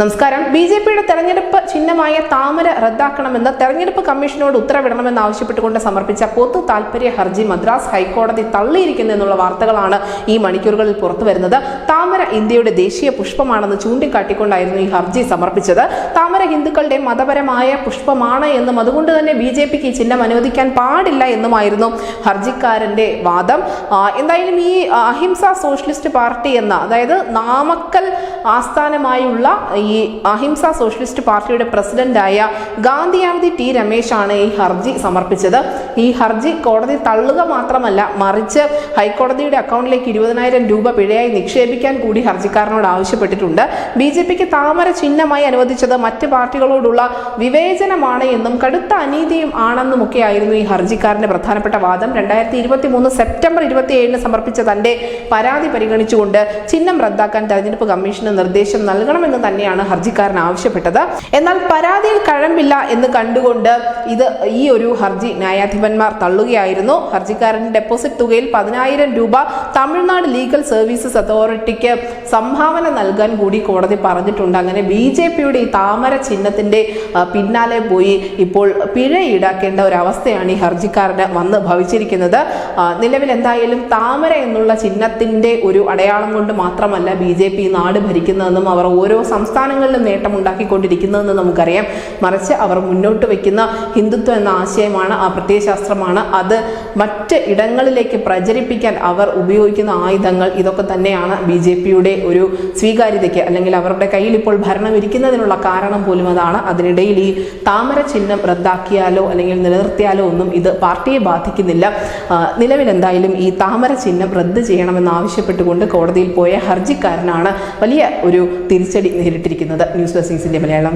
നമസ്കാരം. ബിജെപിയുടെ തെരഞ്ഞെടുപ്പ് ചിഹ്നമായ താമര റദ്ദാക്കണമെന്ന് തെരഞ്ഞെടുപ്പ് കമ്മീഷനോട് ഉത്തരവിടണമെന്ന് ആവശ്യപ്പെട്ടുകൊണ്ട് സമർപ്പിച്ച പൊതു താൽപര്യ ഹർജി മദ്രാസ് ഹൈക്കോടതി തള്ളിയിരിക്കുന്നു എന്നുള്ള വാർത്തകളാണ് ഈ മണിക്കൂറുകളിൽ പുറത്തു വരുന്നത്. താമര ഇന്ത്യയുടെ ദേശീയ പുഷ്പമാണെന്ന് ചൂണ്ടിക്കാട്ടിക്കൊണ്ടായിരുന്നു ഈ ഹർജി സമർപ്പിച്ചത്. താമര ഹിന്ദുക്കളുടെ മതപരമായ പുഷ്പമാണ് എന്നും അതുകൊണ്ട് തന്നെ ബിജെപിക്ക് ഈ ചിഹ്നം അനുവദിക്കാൻ പാടില്ല എന്നുമായിരുന്നു ഹർജിക്കാരന്റെ വാദം. എന്തായാലും ഈ അഹിംസ സോഷ്യലിസ്റ്റ് പാർട്ടി എന്ന, അതായത് നാമക്കൽ ആസ്ഥാനമായുള്ള ഈ അഹിംസ സോഷ്യലിസ്റ്റ് പാർട്ടിയുടെ പ്രസിഡന്റായ ഗാന്ധിയാവതി ടി രമേശാണ് ഈ ഹർജി സമർപ്പിച്ചത്. ഈ ഹർജി കോടതി തള്ളുക മാത്രമല്ല, മറിച്ച് ഹൈക്കോടതിയുടെ അക്കൗണ്ടിലേക്ക് 20,000 രൂപ പിഴയായി നിക്ഷേപിക്കാൻ കൂടി ഹർജിക്കാരനോട് ആവശ്യപ്പെട്ടിട്ടുണ്ട്. ബിജെപിക്ക് താമര ചിഹ്നമായി അനുവദിച്ചത് മറ്റ് പാർട്ടികളോടുള്ള വിവേചനമാണ് എന്നും കടുത്ത അനീതിയും ആണെന്നുമൊക്കെയായിരുന്നു ഈ ഹർജിക്കാരന്റെ പ്രധാനപ്പെട്ട വാദം. 2023 സെപ്റ്റംബർ 27 സമർപ്പിച്ച തന്റെ പരാതി പരിഗണിച്ചുകൊണ്ട് ചിഹ്നം റദ്ദാക്കാൻ തെരഞ്ഞെടുപ്പ് കമ്മീഷന് നിർദ്ദേശം നൽകണമെന്ന് തന്നെയാണ് ഹർജിക്കാരൻ ആവശ്യപ്പെട്ടത്. എന്നാൽ പരാതിയിൽ കഴമ്പില്ല എന്ന് കണ്ടുകൊണ്ട് ഈ ഒരു ഹർജി ന്യായാധിപന്മാർ തള്ളുകയായിരുന്നു. ഹർജിക്കാരന്റെ ഡെപ്പോസിറ്റ് തുകയിൽ 10,000 രൂപ തമിഴ്നാട് ലീഗൽ സർവീസസ് അതോറിറ്റിക്ക് സംഭാവന നൽകാൻ കൂടി കോടതി പറഞ്ഞിട്ടുണ്ട്. അങ്ങനെ ബിജെപിയുടെ ഈ താമര ചിഹ്നത്തിന്റെ പിന്നാലെ പോയി ഇപ്പോൾ പിഴ ഈടാക്കേണ്ട ഒരവസ്ഥയാണ് ഈ ഹർജിക്കാരന് വന്ന് ഭവിച്ചിരിക്കുന്നത്. നിലവിൽ എന്തായാലും താമര എന്നുള്ള ചിഹ്നത്തിന്റെ ഒരു അടയാളം കൊണ്ട് മാത്രമല്ല ബിജെപി നാട് ഭരിക്കുന്നതെന്നും അവർ ഓരോ സംസ്ഥാനങ്ങളിലും നേട്ടമുണ്ടാക്കിക്കൊണ്ടിരിക്കുന്നതെന്ന് നമുക്കറിയാം. മറിച്ച് അവർ മുന്നോട്ട് വയ്ക്കുന്ന ഹിന്ദുത്വം എന്ന ആശയമാണ്, ആ പ്രത്യയശാസ്ത്രമാണ്. അത് മറ്റ് ഇടങ്ങളിലേക്ക് പ്രചരിപ്പിക്കാൻ അവർ ഉപയോഗിക്കുന്ന ആയുധങ്ങൾ ഇതൊക്കെ തന്നെയാണ് ബിജെപിയുടെ ഒരു സ്വീകാര്യതയ്ക്ക്, അല്ലെങ്കിൽ അവരുടെ കയ്യിൽ ഇപ്പോൾ ഭരണം ഇരിക്കുന്നതിനുള്ള കാരണം പോലും അതാണ്. അതിനിടയിൽ ഈ താമര ചിഹ്നം റദ്ദാക്കിയാലോ അല്ലെങ്കിൽ നിലനിർത്തിയാലോ ഒന്നും ഇത് പാർട്ടിയെ ബാധിക്കുന്നില്ല. നിലവിൽ എന്തായാലും ഈ താമര ചിഹ്നം റദ്ദ് ചെയ്യണമെന്ന് ആവശ്യപ്പെട്ടുകൊണ്ട് കോടതിയിൽ പോയ ഹർജിക്കാരനാണ് വലിയ ഒരു തിരിച്ചടി നേരിട്ടിരിക്കുന്നത്. News desk Malayalam.